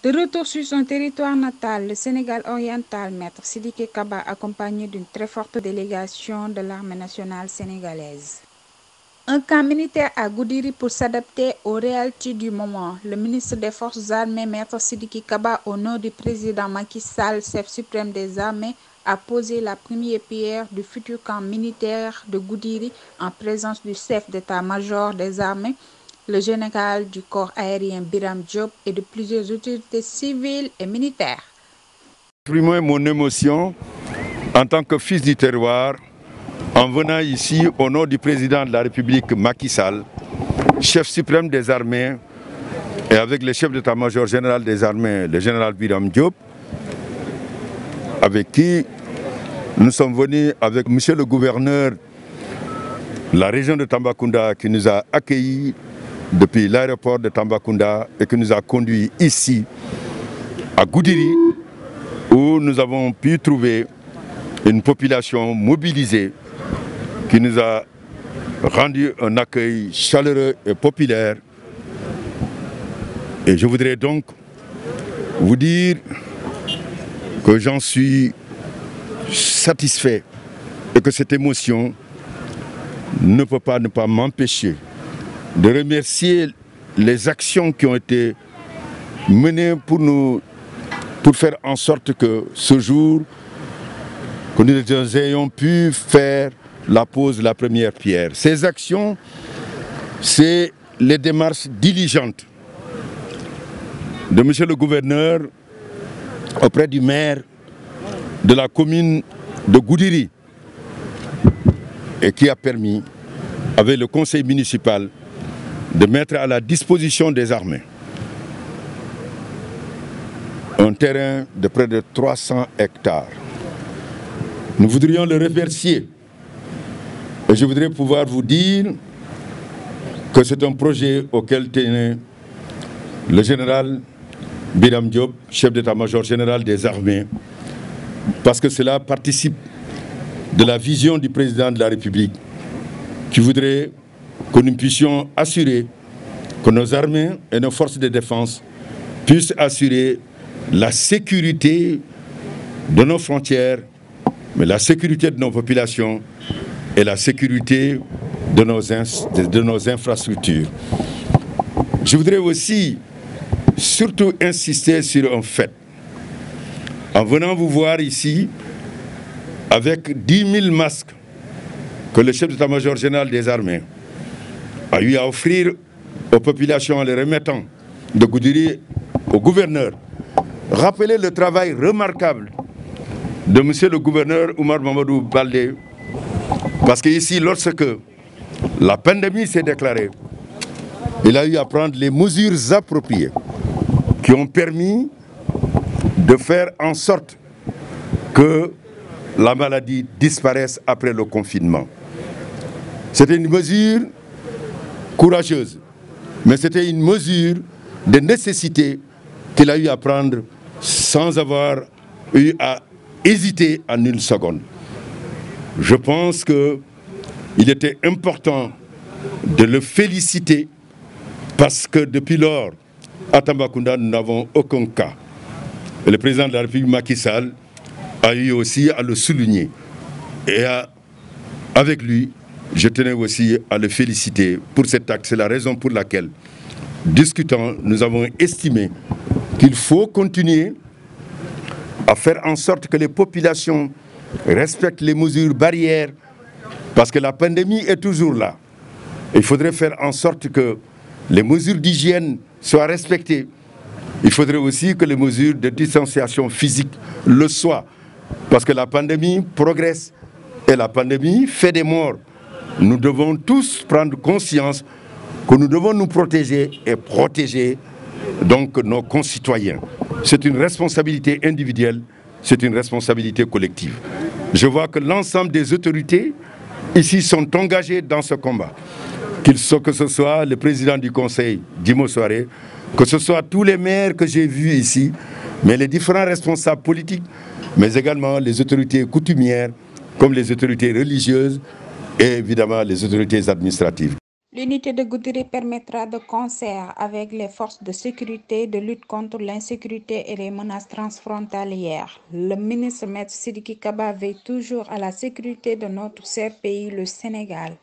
De retour sur son territoire natal, le Sénégal oriental, Maître Sidiki Kaba, accompagné d'une très forte délégation de l'armée nationale sénégalaise. Un camp militaire à Goudiri pour s'adapter aux réalités du moment. Le ministre des Forces armées, Maître Sidiki Kaba, au nom du président Macky Sall, chef suprême des armées, a posé la première pierre du futur camp militaire de Goudiri en présence du chef d'état-major des armées, le général du corps aérien Biram Diop et de plusieurs autorités civiles et militaires. Exprimer mon émotion en tant que fils du terroir en venant ici au nom du président de la République Macky Sall, chef suprême des armées, et avec le chef d'état-major général des armées, le général Biram Diop, avec qui nous sommes venus avec monsieur le gouverneur de la région de Tambacounda qui nous a accueillis depuis l'aéroport de Tambacounda et qui nous a conduits ici à Goudiri où nous avons pu trouver une population mobilisée qui nous a rendu un accueil chaleureux et populaire. Et je voudrais donc vous dire que j'en suis satisfait et que cette émotion ne peut pas m'empêcher de remercier les actions qui ont été menées pour faire en sorte que ce jour, que nous ayons pu faire la première pierre. Ces actions, c'est les démarches diligentes de monsieur le gouverneur auprès du maire de la commune de Goudiri et qui a permis, avec le conseil municipal, de mettre à la disposition des armées un terrain de près de 300 hectares. Nous voudrions le remercier et je voudrais pouvoir vous dire que c'est un projet auquel tenait le général Biram Diop, chef d'état-major général des armées, parce que cela participe de la vision du président de la République qui voudrait que nous puissions assurer que nos armées et nos forces de défense puissent assurer la sécurité de nos frontières, mais la sécurité de nos populations et la sécurité de nos infrastructures. Je voudrais aussi surtout insister sur un fait. En venant vous voir ici, avec 10 000 masques que le chef d'état-major général des armées a eu à offrir aux populations en les remettant de Goudiri au gouverneur, rappelez le travail remarquable de monsieur le gouverneur Oumar Mamadou Baldé, parce qu'ici, lorsque la pandémie s'est déclarée, il a eu à prendre les mesures appropriées qui ont permis de faire en sorte que la maladie disparaisse après le confinement. C'était une mesure courageuse, mais c'était une mesure de nécessité qu'il a eu à prendre sans avoir eu à hésiter en une seconde. Je pense qu'il était important de le féliciter parce que depuis lors, à Tambacounda, nous n'avons aucun cas. Et le président de la République, Macky Sall, a eu aussi à le souligner. Et avec lui, je tenais aussi à le féliciter pour cet acte. C'est la raison pour laquelle, discutant, nous avons estimé qu'il faut continuer à faire en sorte que les populations respectent les mesures barrières, parce que la pandémie est toujours là. Il faudrait faire en sorte que les mesures d'hygiène soient respectées. Il faudrait aussi que les mesures de distanciation physique le soient, parce que la pandémie progresse et la pandémie fait des morts. Nous devons tous prendre conscience que nous devons nous protéger et protéger donc nos concitoyens. C'est une responsabilité individuelle, c'est une responsabilité collective. Je vois que l'ensemble des autorités ici sont engagées dans ce combat. Que ce soit le président du conseil, Dimo Soare, que ce soit tous les maires que j'ai vus ici, mais les différents responsables politiques, mais également les autorités coutumières, comme les autorités religieuses et évidemment les autorités administratives. L'unité de Goudiri permettra de concert avec les forces de sécurité de lutte contre l'insécurité et les menaces transfrontalières. Le ministre Maître Sidiki Kaba veille toujours à la sécurité de notre cher pays, le Sénégal.